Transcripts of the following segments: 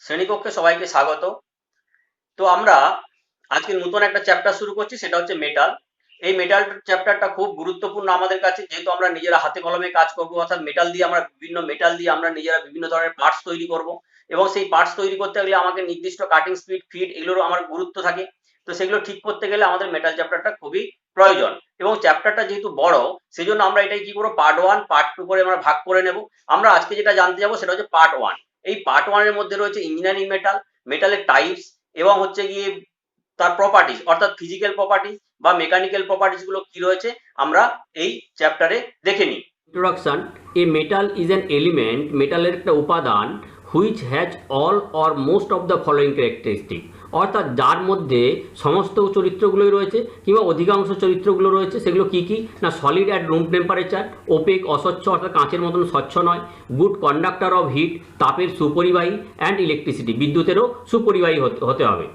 শ্রেণীকক্ষে সবাইকে স্বাগত। তো আমরা আজকে নতুন একটা চ্যাপ্টার শুরু করছি, সেটা হচ্ছে মেটাল। এই মেটাল চ্যাপ্টারটা খুব গুরুত্বপূর্ণ আমাদের কাছে, যেহেতু আমরা নিজেরা হাতে কলমে কাজ করব, অর্থাৎ মেটাল দিয়ে আমরা নিজেরা বিভিন্ন ধরনের পার্টস তৈরি করব, এবং সেই পার্টস তৈরি করতে গেলে আমাকে নির্দিষ্ট কাটিং স্পিড, ফিট এগুলোরও আমার গুরুত্ব থাকে। তো সেগুলো ঠিক করতে গেলে আমাদের মেটাল চ্যাপ্টারটা খুবই প্রয়োজন, এবং চ্যাপ্টারটা যেহেতু বড়, সেই জন্য আমরা এটাই কি করবো, পার্ট 1 পার্ট 2 করে আমরা ভাগ করে নেব। আমরা আজকে যেটা জানতে যাবো সেটা হচ্ছে পার্ট 1। এই পার্ট 1 এর মধ্যে রয়েছে ইঞ্জিনিয়ারিং মেটাল, মেটালের টাইপস, এবং হচ্ছে গিয়ে তার প্রপার্টিজ, অর্থাৎ ফিজিক্যাল প্রপার্টিজ বা মেকানিক্যাল প্রপার্টিজ গুলো কি রয়েছে আমরা এই চ্যাপ্টারে দেখে নিই। Introduction. A metal is an element, মেটালের একটা উপাদান which has all or most of the following characteristic, অর্থাৎ যার মধ্যে সমস্ত চরিত্রগুলোই রয়েছে কিংবা অধিকাংশ চরিত্রগুলো রয়েছে। সেগুলো কি কি না, solid at room temperature, opaque অস্বচ্ছ অর্থাৎ কাঁচের মতন স্বচ্ছ নয়, গুড কন্ডাক্টর অফ হিট তাপের সুপরিবাহী, অ্যান্ড ইলেকট্রিসিটি বিদ্যুতেরও সুপরিবাহী হতে হবে,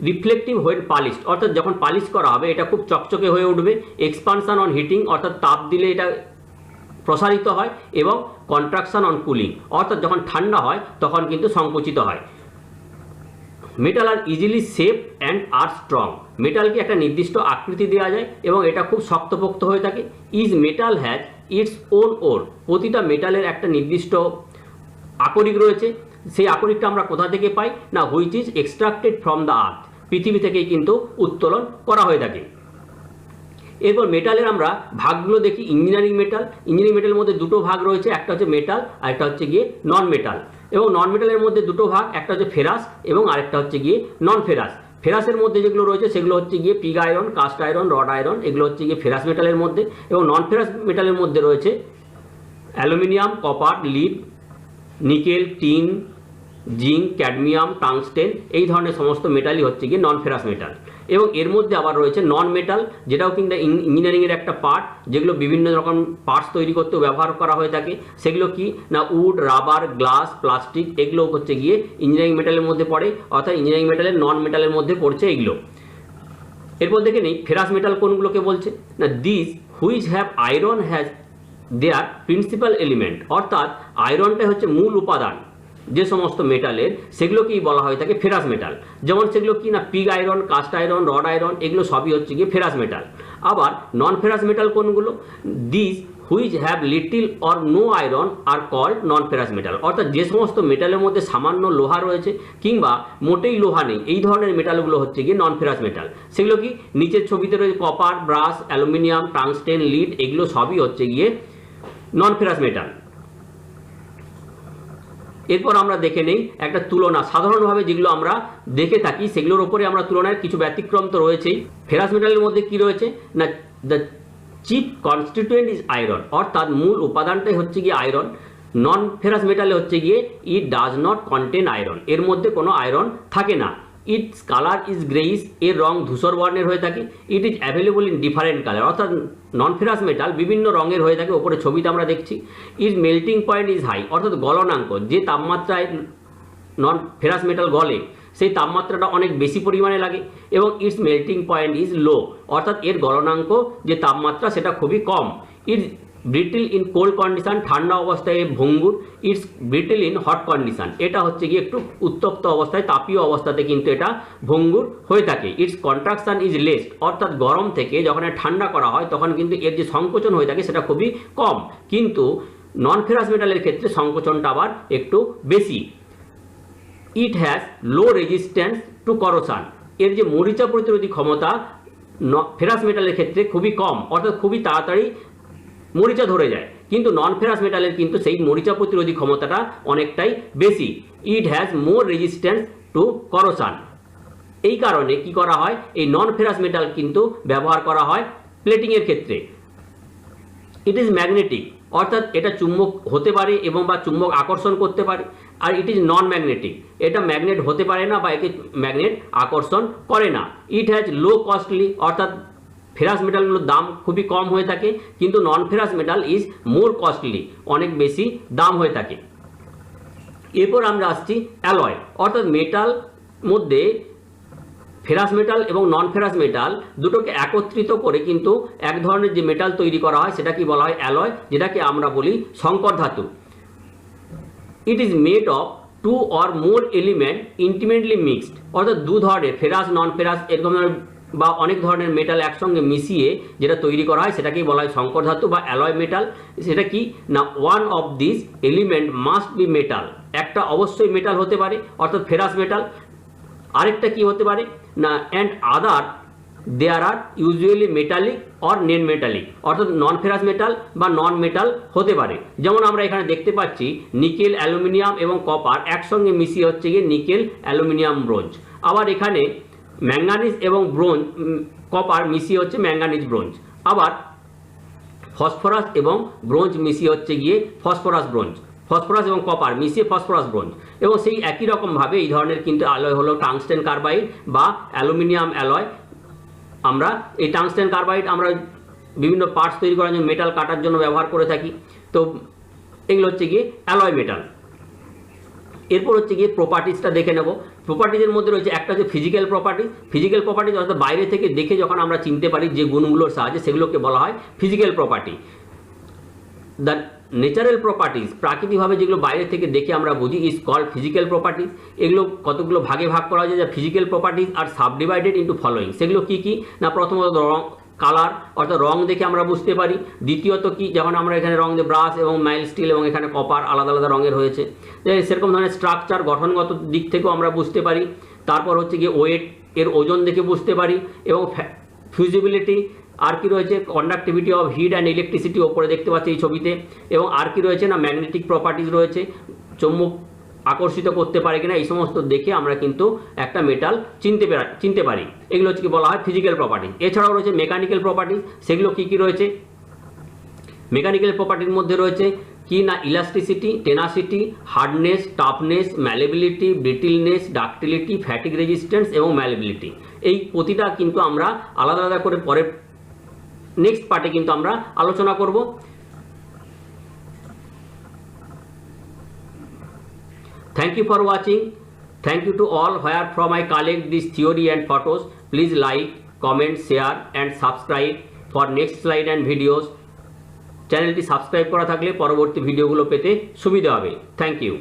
রিফ্লেকটিভ হোয়েন পালিশড অর্থাৎ যখন পালিশ করা হবে এটা খুব চকচকে হয়ে উঠবে, এক্সপানশন অন হিটিং অর্থাৎ তাপ দিলে এটা প্রসারিত হয়, এবং কন্ট্রাকশন অন কুলিং অর্থাৎ যখন ঠান্ডা হয় তখন কিন্তু সংকুচিত হয়। Metal are easily shape and are strong, মেটালকে একটা নির্দিষ্ট আকৃতি দেওয়া যায় এবং এটা খুব শক্তপোক্ত হয়ে থাকে। Is metal has its own ore, প্রতিটা মেটালের একটা নির্দিষ্ট আকরিক রয়েছে। সেই আকরিকটা আমরা কোথা থেকে পাই না, which is extracted from the earth, পৃথিবী থেকেই কিন্তু উত্তোলন করা হয়ে থাকে। এরপর মেটালের আমরা ভাগগুলো দেখি। ইঞ্জিনিয়ারিং মেটালের মধ্যে দুটো ভাগ রয়েছে, একটা হচ্ছে মেটাল আর একটা হচ্ছে গিয়ে নন মেটাল। এবং নন মেটালের মধ্যে দুটো ভাগ, একটা হচ্ছে ফেরাস এবং আরেকটা হচ্ছে গিয়ে নন ফেরাস। ফেরাসের মধ্যে যেগুলো রয়েছে সেগুলো হচ্ছে গিয়ে pig iron, cast iron, rod iron, এগুলো হচ্ছে গিয়ে ফেরাস মেটালের মধ্যে। এবং নন ফেরাস মেটালের মধ্যে রয়েছে aluminium, copper, lead, nickel, tin, zinc, cadmium, tungsten, এই ধরনের সমস্ত মেটালই হচ্ছে গিয়ে নন ফেরাস মেটাল। এবং এর মধ্যে আবার রয়েছে নন মেটাল, যেটাও কিন্তু ইঞ্জিনিয়ারিংয়ের একটা পার্ট, যেগুলো বিভিন্ন রকম পার্টস তৈরি করতেও ব্যবহার করা হয়ে থাকে। সেগুলো কি না, উড, রাবার, গ্লাস, প্লাস্টিক, এগুলো হচ্ছে গিয়ে ইঞ্জিনিয়ারিং মেটালের মধ্যে পড়ে, অর্থাৎ ইঞ্জিনিয়ারিং মেটালের নন মেটালের মধ্যে পড়ছে এগুলো। এরপর দেখে নেই ফেরাস মেটাল কোনগুলোকে বলছে না, this which have iron has their principal element, অর্থাৎ আয়রনটা হচ্ছে মূল উপাদান যে সমস্ত মেটালের, সেগুলোকেই বলা হয়ে থাকে ফেরাস মেটাল। যেমন সেগুলো কি না, pig iron, cast iron, rod iron, এগুলো সবই হচ্ছে গিয়ে ফেরাস মেটাল। আবার নন ফেরাস মেটাল কোনগুলো, this which have little or no iron are called non ferrous metal, অর্থাৎ যে সমস্ত মেটালের মধ্যে সামান্য লোহা রয়েছে কিংবা মোটেই লোহা নেই, এই ধরনের মেটালগুলো হচ্ছে গিয়ে নন ফেরাস মেটাল। সেগুলো কি, নিচের ছবিতে রয়েছে copper, brass, aluminium, tungsten, lead, এগুলো সবই হচ্ছে গিয়ে নন ফেরাস মেটাল। এরপর আমরা দেখে নেই একটা তুলনা। সাধারণভাবে যেগুলো আমরা দেখে থাকি সেগুলোর উপরে আমরা তুলনার কিছু ব্যতিক্রম তো রয়েছেই। ফেরাস মেটালের মধ্যে কি রয়েছে না, the chief constituent is iron, অর্থাৎ মূল উপাদানটাই হচ্ছে গিয়ে আয়রন। নন ফেরাস মেটালে হচ্ছে গিয়ে it does not contain iron, এর মধ্যে কোনো আয়রন থাকে না। ইটস কালার ইজ গ্রেইস, এর রং ধূসর বর্ণের হয়ে থাকে। It is available in different colour, অর্থাৎ নন ফেরাস মেটাল বিভিন্ন রঙের হয়ে থাকে, ওপরে ছবিতে আমরা দেখছি। Is melting point is high, অর্থাৎ গলনাঙ্ক, যে তাপমাত্রায় নন ফেরাস মেটাল গলে সেই তাপমাত্রাটা অনেক বেশি পরিমাণে লাগে। এবং it's melting point is low, অর্থাৎ এর গলনাঙ্ক যে তাপমাত্রা সেটা খুবই কম। ইটস ব্রিটেল ইন কোল্ড কন্ডিশন, ঠান্ডা অবস্থায় ভঙ্গুর। ইটস ব্রিটেল ইন হট কন্ডিশন, এটা হচ্ছে গিয়ে একটু উত্তপ্ত অবস্থায়, তাপীয় অবস্থাতে কিন্তু এটা ভঙ্গুর হয়ে থাকে। ইটস কন্ট্রাকশন ইজ লেস, অর্থাৎ গরম থেকে যখন ঠান্ডা করা হয় তখন কিন্তু এর যে সংকোচন হয়ে থাকে সেটা খুবই কম, কিন্তু নন ফেরাস মেটালের ক্ষেত্রে সংকোচনটা আবার একটু বেশি। It has low resistance to corrosion, এর যে মরিচা প্রতিরোধী ক্ষমতা ফেরাস মেটালের ক্ষেত্রে খুবই কম, অর্থাৎ খুবই তাড়াতাড়ি মরিচা ধরে যায়, কিন্তু নন ফেরাস মেটালের কিন্তু সেই মরিচা প্রতিরোধী ক্ষমতাটা অনেকটাই বেশি। It has more resistance to corrosion, এই কারণে কি করা হয়, এই নন ফেরাস মেটাল কিন্তু ব্যবহার করা হয় প্লেটিংয়ের ক্ষেত্রে। ইট ইজ ম্যাগনেটিক, অর্থাৎ এটা চুম্বক হতে পারে এবং বা চুম্বক আকর্ষণ করতে পারে। আর ইট ইজ নন ম্যাগনেটিক, এটা ম্যাগনেট হতে পারে না বা একে ম্যাগনেট আকর্ষণ করে না। ইট হ্যাজ লো কস্টলি, অর্থাৎ ফেরাস মেটালগুলোর দাম খুবই কম হয়ে থাকে, কিন্তু non ferrous metal is more costly, অনেক বেশি দাম হয়ে থাকে। এরপর আমরা আসছি অ্যালয়, অর্থাৎ মেটাল মধ্যে ফেরাস মেটাল এবং নন ফেরাস মেটাল দুটোকে একত্রিত করে কিন্তু এক ধরনের যে মেটাল তৈরি করা হয় সেটা কি বলা হয় অ্যালয়, যেটাকে আমরা বলি সংকর ধাতু। It is made of two or more element intimately mixed, অর্থাৎ দু ধরনের ফেরাস নন ফেরাস এরকম বা অনেক ধরনের মেটাল একসঙ্গে মিশিয়ে যেটা তৈরি করা হয় সেটাকেই বলা হয় সংকর ধাতু বা অ্যালয় মেটাল। সেটা কি না, one of this element must be metal, একটা অবশ্যই মেটাল হতে পারে অর্থাৎ ফেরাস মেটাল। আরেকটা কি হতে পারে না, and other there are usually metallic or non metallic, অর্থাৎ নন ফেরাস মেটাল বা নন মেটাল হতে পারে। যেমন আমরা এখানে দেখতে পাচ্ছি নিকেল, অ্যালুমিনিয়াম এবং কপার একসঙ্গে মিশিয়ে হচ্ছে গিয়ে নিকেল অ্যালুমিনিয়াম ব্রোঞ্জ। আবার এখানে ম্যাঙ্গানিজ এবং ব্রোঞ্জ, কপার মিশিয়ে হচ্ছে ম্যাঙ্গানিজ ব্রোঞ্জ। আবার ফসফরাস এবং ব্রোঞ্জ মিশিয়ে হচ্ছে গিয়ে ফসফরাস ব্রোঞ্জ, ফসফরাস এবং কপার মিশিয়ে ফসফরাস ব্রোঞ্জ। এবং সেই একই রকমভাবে এই ধরনের কিন্তু অ্যালয় হলো টাংস্টেন কার্বাইড বা অ্যালুমিনিয়াম অ্যালয়। আমরা এই টাংস্টেন কার্বাইড আমরা বিভিন্ন পার্টস তৈরি করার জন্য, মেটাল কাটার জন্য ব্যবহার করে থাকি। তো এগুলো হচ্ছে গিয়ে অ্যালয় মেটাল। এরপর হচ্ছে গিয়ে প্রপার্টিসটা দেখে নেব। প্রপার্টিজের মধ্যে রয়েছে একটা হচ্ছে ফিজিক্যাল প্রপার্টিজ। ফিজিক্যাল প্রপার্টিজ অর্থাৎ বাইরে থেকে দেখে যখন আমরা চিনতে পারি যে গুণগুলোর সাহায্যে, সেগুলোকে বলা হয় physical property. The natural properties, প্রাকৃতিকভাবে যেগুলো বাইরে থেকে দেখে আমরা বুঝি, ইজ কল্ড ফিজিক্যাল প্রপার্টিজ। এগুলো কতগুলো ভাগে ভাগ করা যায়, যা ফিজিক্যাল প্রপার্টিজ আর সাবডিভাইডেড ইন্টু ফলোয়িং। সেগুলো কি কি না, প্রথমত রং, কালার অর্থাৎ রং দেখে আমরা বুঝতে পারি। দ্বিতীয়ত কি, যখন আমরা এখানে রং দিয়ে ব্রাশ এবং মাইল স্টিল এবং এখানে কপার আলাদা আলাদা রঙের হয়েছে, সেরকম ধরনের স্ট্রাকচার, গঠনগত দিক থেকেও আমরা বুঝতে পারি। তারপর হচ্ছে গিয়ে ওয়েট, এর ওজন দেখে বুঝতে পারি। এবং ফিউজিবিলিটি, আর কি রয়েছে conductivity of heat and electricity, ওপরে দেখতে পাচ্ছি এই ছবিতে। এবং আর কি রয়েছে না, ম্যাগনেটিক প্রপার্টিজ রয়েছে, চৌম্বক আকর্ষিত করতে পারে কিনা, এই সমস্ত দেখে আমরা কিন্তু একটা মেটাল চিনতে পারি। এগুলো হচ্ছে কি বলা হয় ফিজিক্যাল প্রপার্টিজ। এছাড়াও রয়েছে মেকানিক্যাল প্রপার্টিজ। সেগুলো কি কি রয়েছে, মেকানিক্যাল প্রপার্টির মধ্যে রয়েছে কি না, elasticity, tenacity, hardness, toughness, malleability, brittleness, ductility, fatigue resistance এবং ম্যালেবিলিটি। এই প্রতিটা কিন্তু আমরা আলাদা আলাদা করে পরের নেক্সট পার্টে কিন্তু আমরা আলোচনা করব। Thank you for watching. Thank you to all where from I collect this theory and photos. Please like, comment, share and subscribe for next slide and videos. চ্যানেলটি সাবস্ক্রাইব করা থাকলে পরবর্তী ভিডিওগুলো পেতে সুবিধা হবে। Thank you.